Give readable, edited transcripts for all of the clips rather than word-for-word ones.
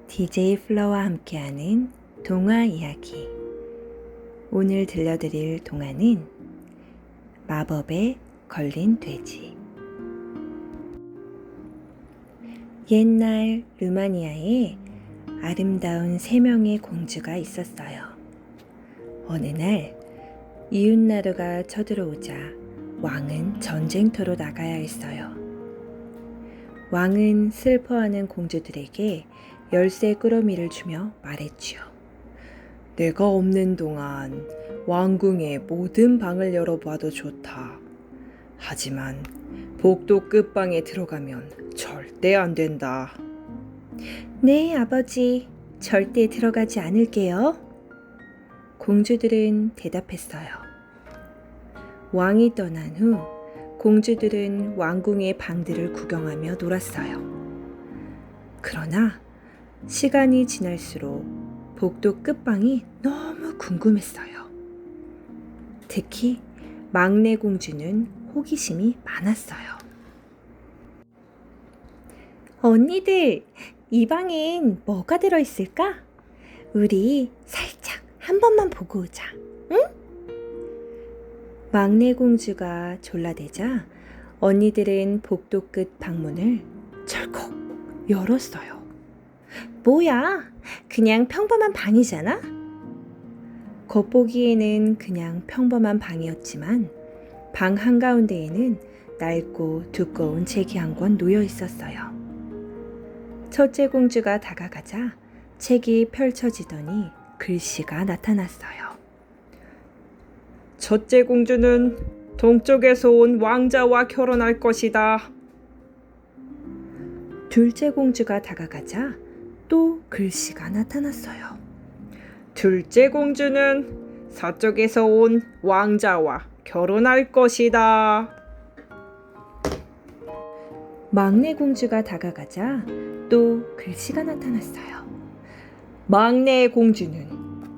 DJ 플러와 함께하는 동화 이야기. 오늘 들려드릴 동화는 마법에 걸린 돼지. 옛날 루마니아에 아름다운 3명의 공주가 있었어요. 어느 날 이웃나루가 쳐들어오자 왕은 전쟁터로 나가야 했어요. 왕은 슬퍼하는 공주들에게 열쇠 꾸러미를 주며 말했지요. 내가 없는 동안 왕궁의 모든 방을 열어봐도 좋다. 하지만 복도 끝방에 들어가면 절대 안 된다. 네, 아버지. 절대 들어가지 않을게요. 공주들은 대답했어요. 왕이 떠난 후 공주들은 왕궁의 방들을 구경하며 놀았어요. 그러나 시간이 지날수록 복도 끝방이 너무 궁금했어요. 특히 막내 공주는 호기심이 많았어요. 언니들, 이 방엔 뭐가 들어있을까? 우리 살짝 한 번만 보고 오자, 응? 막내 공주가 졸라대자 언니들은 복도 끝 방문을 철컥 열었어요. 뭐야? 그냥 평범한 방이잖아? 겉보기에는 그냥 평범한 방이었지만 방 한가운데에는 낡고 두꺼운 책이 한 권 놓여 있었어요. 첫째 공주가 다가가자 책이 펼쳐지더니 글씨가 나타났어요. 첫째 공주는 동쪽에서 온 왕자와 결혼할 것이다. 둘째 공주가 다가가자 또 글씨가 나타났어요. 둘째 공주는 서쪽에서 온 왕자와 결혼할 것이다. 막내 공주가 다가가자 또 글씨가 나타났어요. 막내 공주는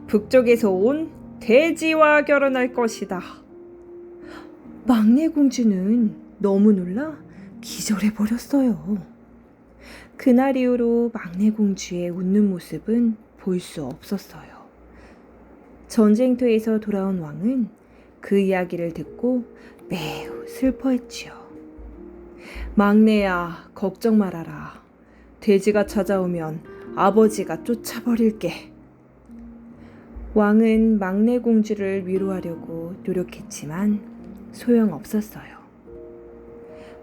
북쪽에서 온 돼지와 결혼할 것이다. 막내 공주는 너무 놀라 기절해버렸어요. 그날 이후로 막내 공주의 웃는 모습은 볼 수 없었어요. 전쟁터에서 돌아온 왕은 그 이야기를 듣고 매우 슬퍼했지요. 막내야, 걱정 말아라. 돼지가 찾아오면 아버지가 쫓아버릴게. 왕은 막내 공주를 위로하려고 노력했지만 소용없었어요.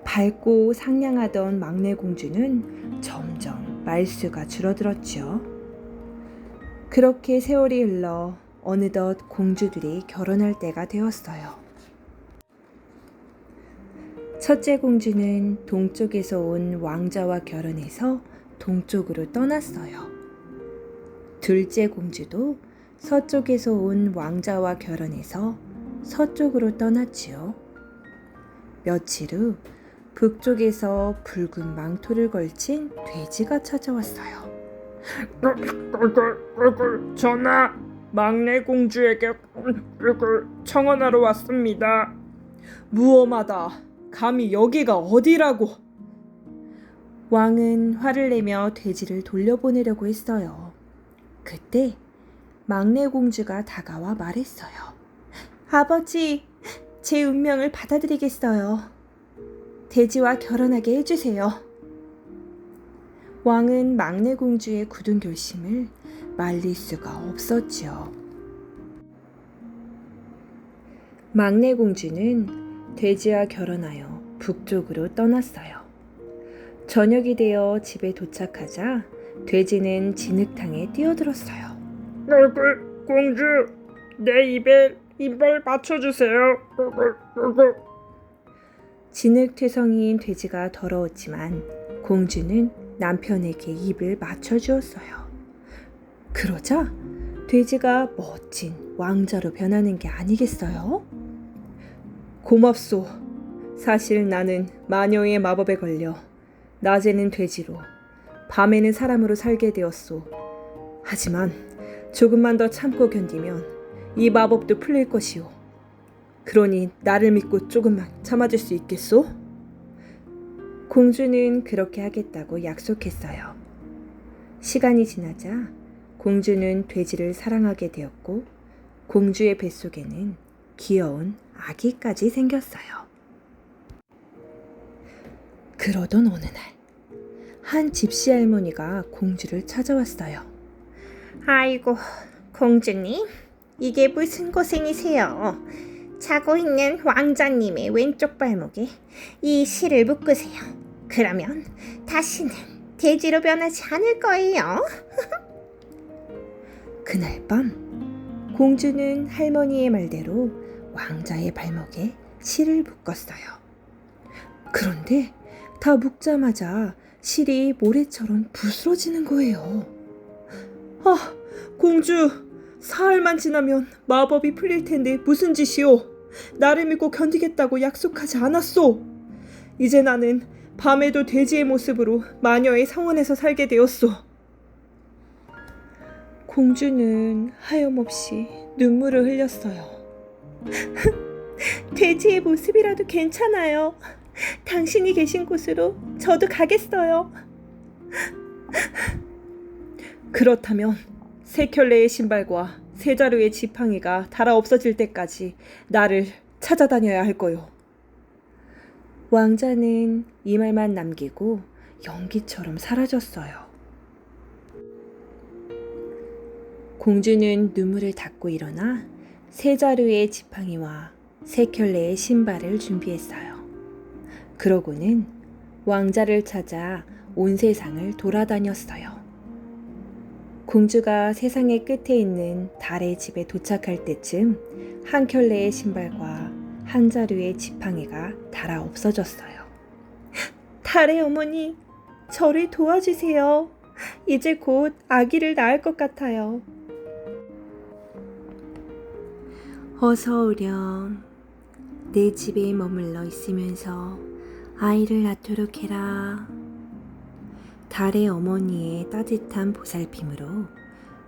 밝고 상냥하던 막내 공주는 점점 말수가 줄어들었지요. 그렇게 세월이 흘러 어느덧 공주들이 결혼할 때가 되었어요. 첫째 공주는 동쪽에서 온 왕자와 결혼해서 동쪽으로 떠났어요. 둘째 공주도 서쪽에서 온 왕자와 결혼해서 서쪽으로 떠났지요. 며칠 후 북쪽에서 붉은 망토를 걸친 돼지가 찾아왔어요. 전하, 막내 공주에게 청혼하러 왔습니다. 무엄하다. 감히 여기가 어디라고? 왕은 화를 내며 돼지를 돌려보내려고 했어요. 그때 막내 공주가 다가와 말했어요. 아버지, 제 운명을 받아들이겠어요. 돼지와 결혼하게 해주세요. 왕은 막내 공주의 굳은 결심을 말릴 수가 없었지요. 막내 공주는 돼지와 결혼하여 북쪽으로 떠났어요. 저녁이 되어 집에 도착하자 돼지는 진흙탕에 뛰어들었어요. 공주, 내 입에 입을 맞춰주세요. 진흙퇴성이인 돼지가 더러웠지만 공주는 남편에게 입을 맞춰주었어요. 그러자 돼지가 멋진 왕자로 변하는 게 아니겠어요? 고맙소. 사실 나는 마녀의 마법에 걸려 낮에는 돼지로, 밤에는 사람으로 살게 되었소. 하지만 조금만 더 참고 견디면 이 마법도 풀릴 것이오. 그러니 나를 믿고 조금만 참아줄 수 있겠소? 공주는 그렇게 하겠다고 약속했어요. 시간이 지나자 공주는 돼지를 사랑하게 되었고 공주의 뱃속에는 귀여운 아기까지 생겼어요. 그러던 어느 날, 한 집시 할머니가 공주를 찾아왔어요. 아이고, 공주님, 이게 무슨 고생이세요? 자고 있는 왕자님의 왼쪽 발목에 이 실을 묶으세요. 그러면 다시는 돼지로 변하지 않을 거예요. 그날 밤, 공주는 할머니의 말대로 왕자의 발목에 실을 묶었어요. 그런데 다 묶자마자 실이 모래처럼 부스러지는 거예요. 아, 공주! 사흘만 지나면 마법이 풀릴 텐데 무슨 짓이오? 나를 믿고 견디겠다고 약속하지 않았소. 이제 나는 밤에도 돼지의 모습으로 마녀의 성원에서 살게 되었소. 공주는 하염없이 눈물을 흘렸어요. 돼지의 모습이라도 괜찮아요. 당신이 계신 곳으로 저도 가겠어요. 그렇다면 세 켤레의 신발과 세 자루의 지팡이가 닳아 없어질 때까지 나를 찾아다녀야 할 거요. 왕자는 이 말만 남기고 연기처럼 사라졌어요. 공주는 눈물을 닦고 일어나 세 자루의 지팡이와 세 켤레의 신발을 준비했어요. 그러고는 왕자를 찾아 온 세상을 돌아다녔어요. 공주가 세상의 끝에 있는 달의 집에 도착할 때쯤 한 켤레의 신발과 한 자루의 지팡이가 닳아 없어졌어요. 달의 어머니, 저를 도와주세요. 이제 곧 아기를 낳을 것 같아요. 어서 오렴. 내 집에 머물러 있으면서 아이를 낳도록 해라. 달의 어머니의 따뜻한 보살핌으로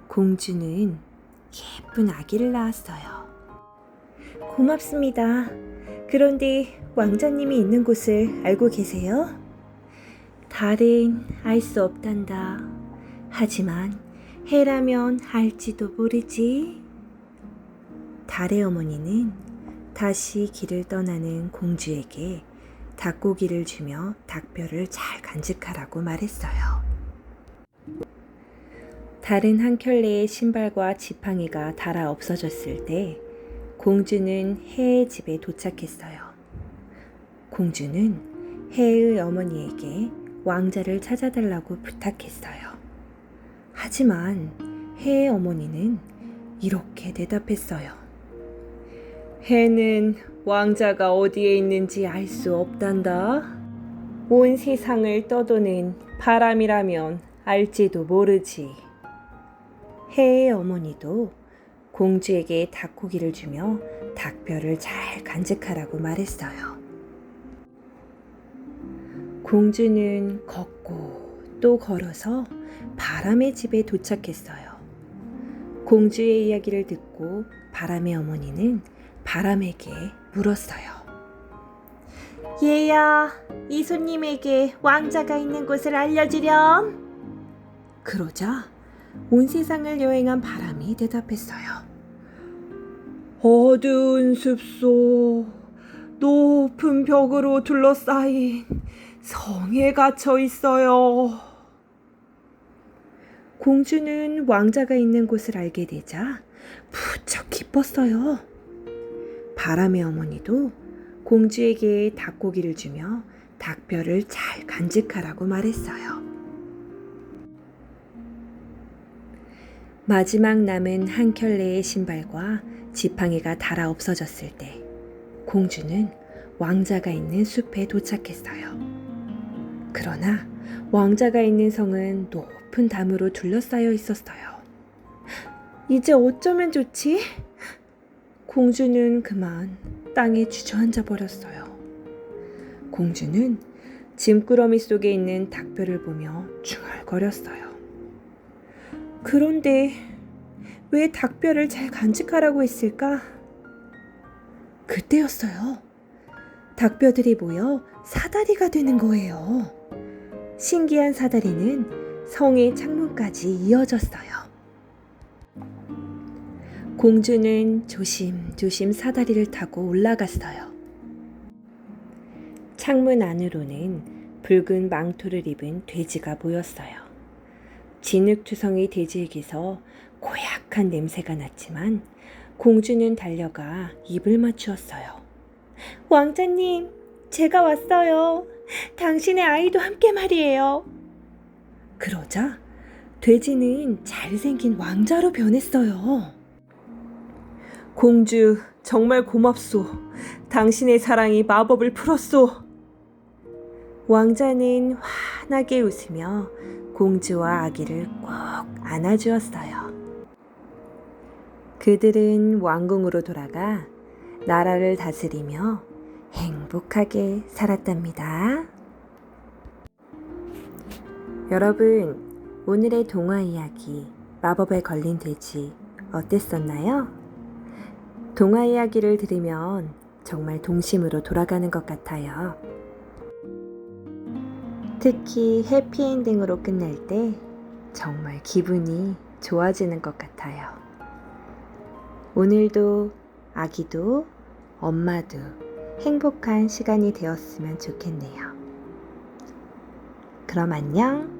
공주는 예쁜 아기를 낳았어요. 고맙습니다. 그런데 왕자님이 있는 곳을 알고 계세요? 달은 알 수 없단다. 하지만 해라면 알지도 모르지. 달의 어머니는 다시 길을 떠나는 공주에게 닭고기를 주며 닭뼈를 잘 간직하라고 말했어요. 달은 한 켤레의 신발과 지팡이가 닳아 없어졌을 때 공주는 해의 집에 도착했어요. 공주는 해의 어머니에게 왕자를 찾아달라고 부탁했어요. 하지만 해의 어머니는 이렇게 대답했어요. 해는 왕자가 어디에 있는지 알 수 없단다. 온 세상을 떠도는 바람이라면 알지도 모르지. 해의 어머니도 공주에게 닭고기를 주며 닭뼈를 잘 간직하라고 말했어요. 공주는 걷고 또 걸어서 바람의 집에 도착했어요. 공주의 이야기를 듣고 바람의 어머니는 바람에게 물었어요. 얘야, 이 손님에게 왕자가 있는 곳을 알려주렴. 그러자 온 세상을 여행한 바람이 대답했어요. 어두운 숲속, 높은 벽으로 둘러싸인 성에 갇혀 있어요. 공주는 왕자가 있는 곳을 알게 되자 무척 기뻤어요. 바람의 어머니도 공주에게 닭고기를 주며 닭뼈를 잘 간직하라고 말했어요. 마지막 남은 한 켤레의 신발과 지팡이가 닳아 없어졌을 때 공주는 왕자가 있는 숲에 도착했어요. 그러나 왕자가 있는 성은 높은 담으로 둘러싸여 있었어요. 이제 어쩌면 좋지? 공주는 그만 땅에 주저앉아 버렸어요. 공주는 짐꾸러미 속에 있는 닭뼈를 보며 중얼거렸어요. 그런데 왜 닭뼈를 잘 간직하라고 했을까? 그때였어요. 닭뼈들이 모여 사다리가 되는 거예요. 신기한 사다리는 성의 창문까지 이어졌어요. 공주는 조심조심 사다리를 타고 올라갔어요. 창문 안으로는 붉은 망토를 입은 돼지가 보였어요. 진흙투성이 돼지에게서 고약한 냄새가 났지만 공주는 달려가 입을 맞추었어요. 왕자님, 제가 왔어요. 당신의 아이도 함께 말이에요. 그러자 돼지는 잘생긴 왕자로 변했어요. 공주, 정말 고맙소. 당신의 사랑이 마법을 풀었소. 왕자는 환하게 웃으며 공주와 아기를 꼭 안아주었어요. 그들은 왕궁으로 돌아가 나라를 다스리며 행복하게 살았답니다. 여러분, 오늘의 동화 이야기 마법에 걸린 돼지 어땠었나요? 동화 이야기를 들으면 정말 동심으로 돌아가는 것 같아요. 특히 해피엔딩으로 끝날 때 정말 기분이 좋아지는 것 같아요. 오늘도 아기도 엄마도 행복한 시간이 되었으면 좋겠네요. 그럼 안녕!